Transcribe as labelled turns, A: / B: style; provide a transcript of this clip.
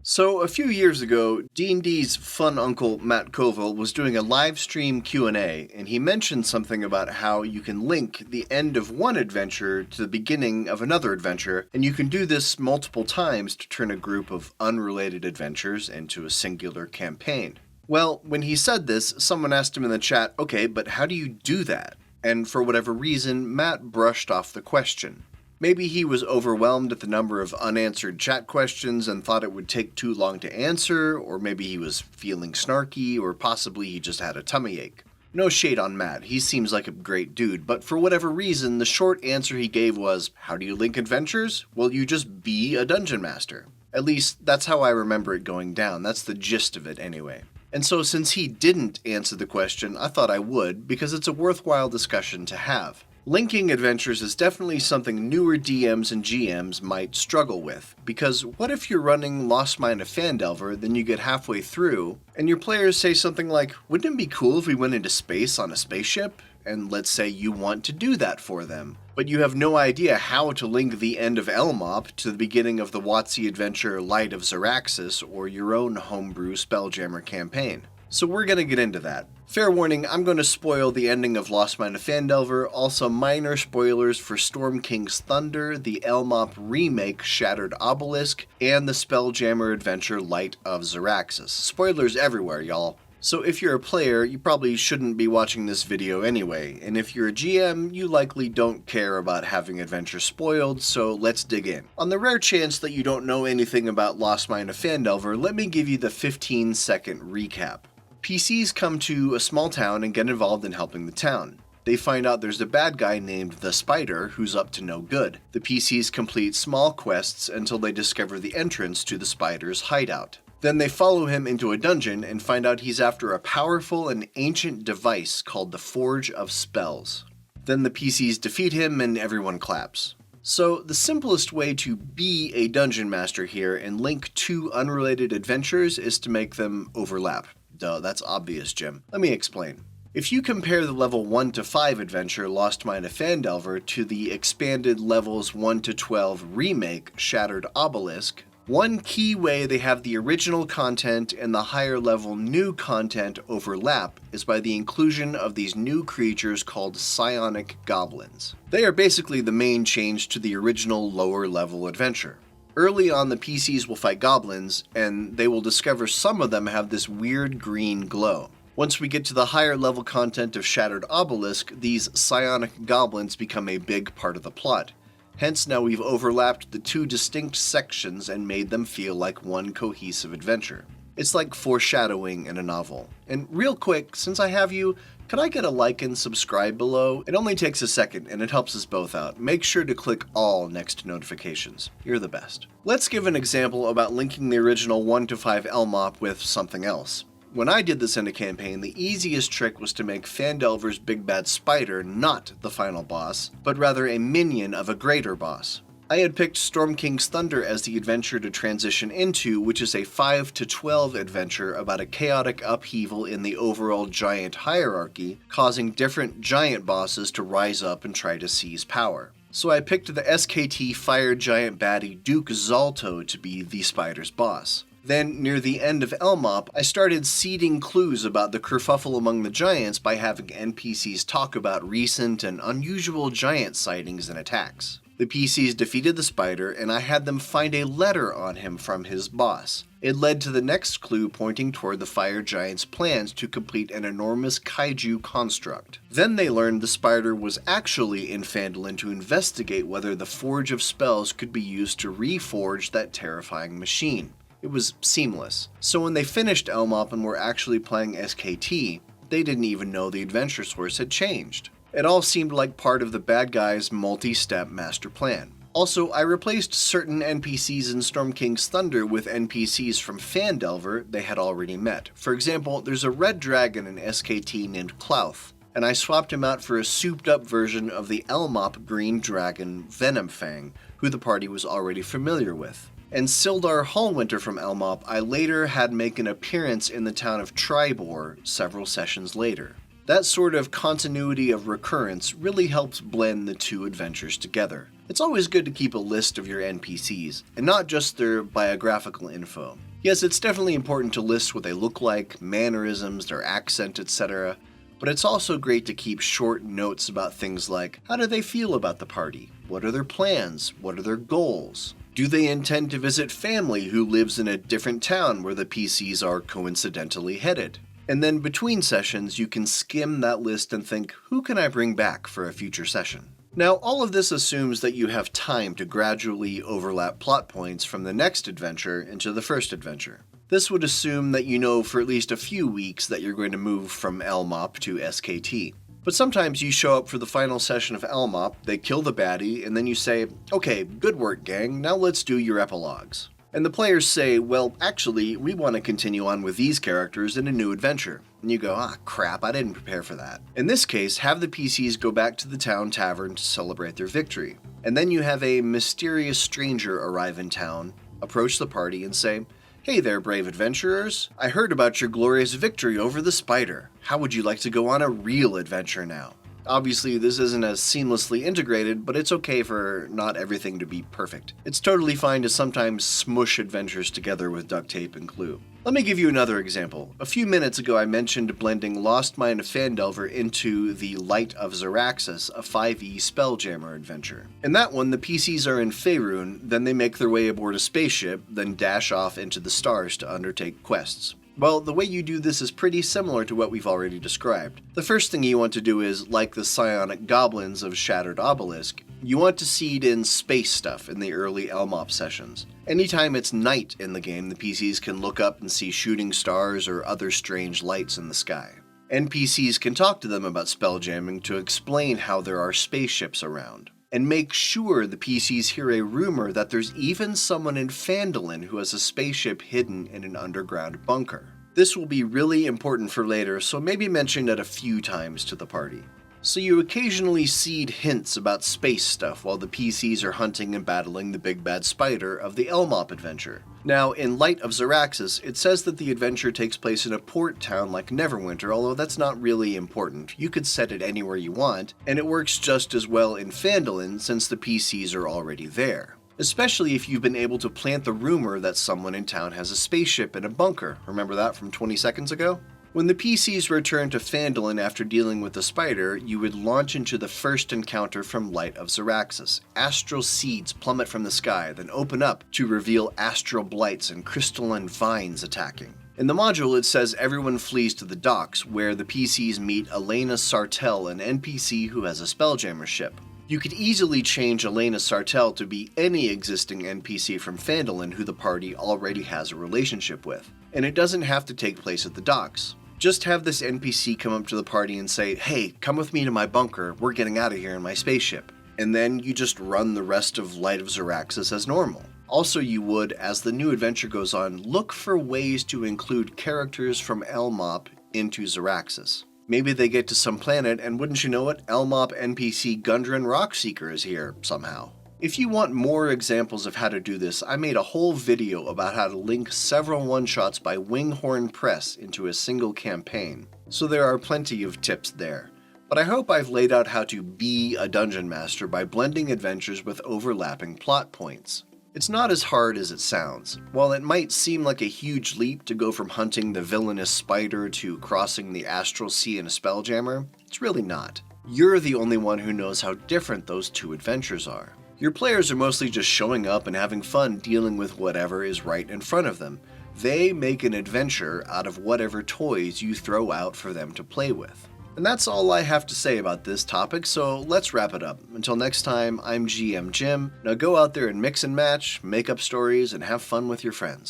A: So a few years ago, D&D's fun uncle Matt Colville was doing a live stream Q&A, and he mentioned something about how you can link the end of one adventure to the beginning of another adventure, and you can do this multiple times to turn a group of unrelated adventures into a singular campaign. Well, when he said this, someone asked him in the chat, okay, but how do you do that? And for whatever reason, Matt brushed off the question. Maybe he was overwhelmed at the number of unanswered chat questions and thought it would take too long to answer, or maybe he was feeling snarky, or possibly he just had a tummy ache. No shade on Matt, he seems like a great dude, but for whatever reason, the short answer he gave was, how do you link adventures? Well, you just be a dungeon master. At least, that's how I remember it going down, that's the gist of it anyway. And so since he didn't answer the question, I thought I would, because it's a worthwhile discussion to have. Linking adventures is definitely something newer DMs and GMs might struggle with, because what if you're running Lost Mine of Phandelver, then you get halfway through, and your players say something like, wouldn't it be cool if we went into space on a spaceship? And let's say you want to do that for them, but you have no idea how to link the end of Elmop to the beginning of the WotC adventure Light of Xeraxis or your own homebrew Spelljammer campaign. So we're going to get into that. Fair warning, I'm going to spoil the ending of Lost Mine of Phandelver, also minor spoilers for Storm King's Thunder, the Elmop remake Shattered Obelisk, and the Spelljammer adventure Light of Xeraxis. Spoilers everywhere, y'all. So if you're a player, you probably shouldn't be watching this video anyway, and if you're a GM, you likely don't care about having adventure spoiled, so let's dig in. On the rare chance that you don't know anything about Lost Mine of Phandelver, let me give you the 15-second recap. PCs come to a small town and get involved in helping the town. They find out there's a bad guy named the Spider who's up to no good. The PCs complete small quests until they discover the entrance to the Spider's hideout. Then they follow him into a dungeon and find out he's after a powerful and ancient device called the Forge of Spells. Then the PCs defeat him and everyone claps. So the simplest way to be a dungeon master here and link two unrelated adventures is to make them overlap. Duh, that's obvious, Jim. Let me explain. If you compare the level 1 to 5 adventure Lost Mine of Phandelver to the expanded levels 1 to 12 remake Shattered Obelisk, one key way they have the original content and the higher level new content overlap is by the inclusion of these new creatures called psionic goblins. They are basically the main change to the original lower level adventure. Early on, the PCs will fight goblins, and they will discover some of them have this weird green glow. Once we get to the higher level content of Shattered Obelisk, these psionic goblins become a big part of the plot. Hence now we've overlapped the two distinct sections and made them feel like one cohesive adventure. It's like foreshadowing in a novel. And real quick, since I have you, could I get a like and subscribe below? It only takes a second and it helps us both out. Make sure to click all next to notifications. You're the best. Let's give an example about linking the original 1 to 5 Elmop with something else. When I did this in a campaign, the easiest trick was to make Phandelver's Big Bad Spider not the final boss, but rather a minion of a greater boss. I had picked Storm King's Thunder as the adventure to transition into, which is a 5 to 12 adventure about a chaotic upheaval in the overall giant hierarchy, causing different giant bosses to rise up and try to seize power. So I picked the SKT fire giant baddie Duke Zalto to be the Spider's boss. Then, near the end of Elmop, I started seeding clues about the kerfuffle among the giants by having NPCs talk about recent and unusual giant sightings and attacks. The PCs defeated the Spider, and I had them find a letter on him from his boss. It led to the next clue pointing toward the fire giant's plans to complete an enormous kaiju construct. Then they learned the Spider was actually in Phandalin to investigate whether the Forge of Spells could be used to reforge that terrifying machine. It was seamless. So when they finished Elmop and were actually playing SKT, they didn't even know the adventure source had changed. It all seemed like part of the bad guy's multi-step master plan. Also, I replaced certain NPCs in Storm King's Thunder with NPCs from Phandelver they had already met. For example, there's a red dragon in SKT named Clouth, and I swapped him out for a souped-up version of the Elmop green dragon Venomfang, who the party was already familiar with. And Sildar Hallwinter from Elmop I later had make an appearance in the town of Tribor several sessions later. That sort of continuity of recurrence really helps blend the two adventures together. It's always good to keep a list of your NPCs, and not just their biographical info. Yes, it's definitely important to list what they look like, mannerisms, their accent, etc., but it's also great to keep short notes about things like, how do they feel about the party? What are their plans? What are their goals? Do they intend to visit family who lives in a different town where the PCs are coincidentally headed? And then between sessions, you can skim that list and think, who can I bring back for a future session? Now, all of this assumes that you have time to gradually overlap plot points from the next adventure into the first adventure. This would assume that you know for at least a few weeks that you're going to move from LMOP to SKT. But sometimes you show up for the final session of LMOP, they kill the baddie, and then you say, okay, good work gang, now let's do your epilogues. And the players say, well, actually, we want to continue on with these characters in a new adventure. And you go, crap, I didn't prepare for that. In this case, have the PCs go back to the town tavern to celebrate their victory. And then you have a mysterious stranger arrive in town, approach the party and say, hey there, brave adventurers. I heard about your glorious victory over the spider. How would you like to go on a real adventure now? Obviously, this isn't as seamlessly integrated, but it's okay for not everything to be perfect. It's totally fine to sometimes smush adventures together with duct tape and glue. Let me give you another example. A few minutes ago, I mentioned blending Lost Mine of Phandelver into the Light of Xeraxis, a 5e Spelljammer adventure. In that one, the PCs are in Faerun, then they make their way aboard a spaceship, then dash off into the stars to undertake quests. Well, the way you do this is pretty similar to what we've already described. The first thing you want to do is, like the psionic goblins of Shattered Obelisk, you want to seed in space stuff in the early LMOP sessions. Anytime it's night in the game, the PCs can look up and see shooting stars or other strange lights in the sky. NPCs can talk to them about spelljamming to explain how there are spaceships around. And make sure the PCs hear a rumor that there's even someone in Phandalin who has a spaceship hidden in an underground bunker. This will be really important for later, so maybe mention it a few times to the party. So you occasionally seed hints about space stuff while the PCs are hunting and battling the big bad spider of the LMOP adventure. Now, in Light of Xeraxis, it says that the adventure takes place in a port town like Neverwinter, although that's not really important. You could set it anywhere you want, and it works just as well in Phandalin since the PCs are already there. Especially if you've been able to plant the rumor that someone in town has a spaceship in a bunker. Remember that from 20 seconds ago? When the PCs return to Phandalin after dealing with the spider, you would launch into the first encounter from Light of Xeraxis. Astral seeds plummet from the sky, then open up to reveal astral blights and crystalline vines attacking. In the module, it says everyone flees to the docks, where the PCs meet Elena Sartell, an NPC who has a Spelljammer ship. You could easily change Elena Sartell to be any existing NPC from Phandalin who the party already has a relationship with, and it doesn't have to take place at the docks. Just have this NPC come up to the party and say, hey, come with me to my bunker, we're getting out of here in my spaceship. And then you just run the rest of Light of Xeraxis as normal. Also, you would, as the new adventure goes on, look for ways to include characters from LMOP into Xeraxis. Maybe they get to some planet, and wouldn't you know it, LMOP NPC Gundren Rockseeker is here somehow. If you want more examples of how to do this, I made a whole video about how to link several one-shots by Winghorn Press into a single campaign, so there are plenty of tips there. But I hope I've laid out how to be a dungeon master by blending adventures with overlapping plot points. It's not as hard as it sounds. While it might seem like a huge leap to go from hunting the villainous spider to crossing the astral sea in a Spelljammer, it's really not. You're the only one who knows how different those two adventures are. Your players are mostly just showing up and having fun dealing with whatever is right in front of them. They make an adventure out of whatever toys you throw out for them to play with. And that's all I have to say about this topic, so let's wrap it up. Until next time, I'm GM Jim. Now go out there and mix and match, make up stories, and have fun with your friends.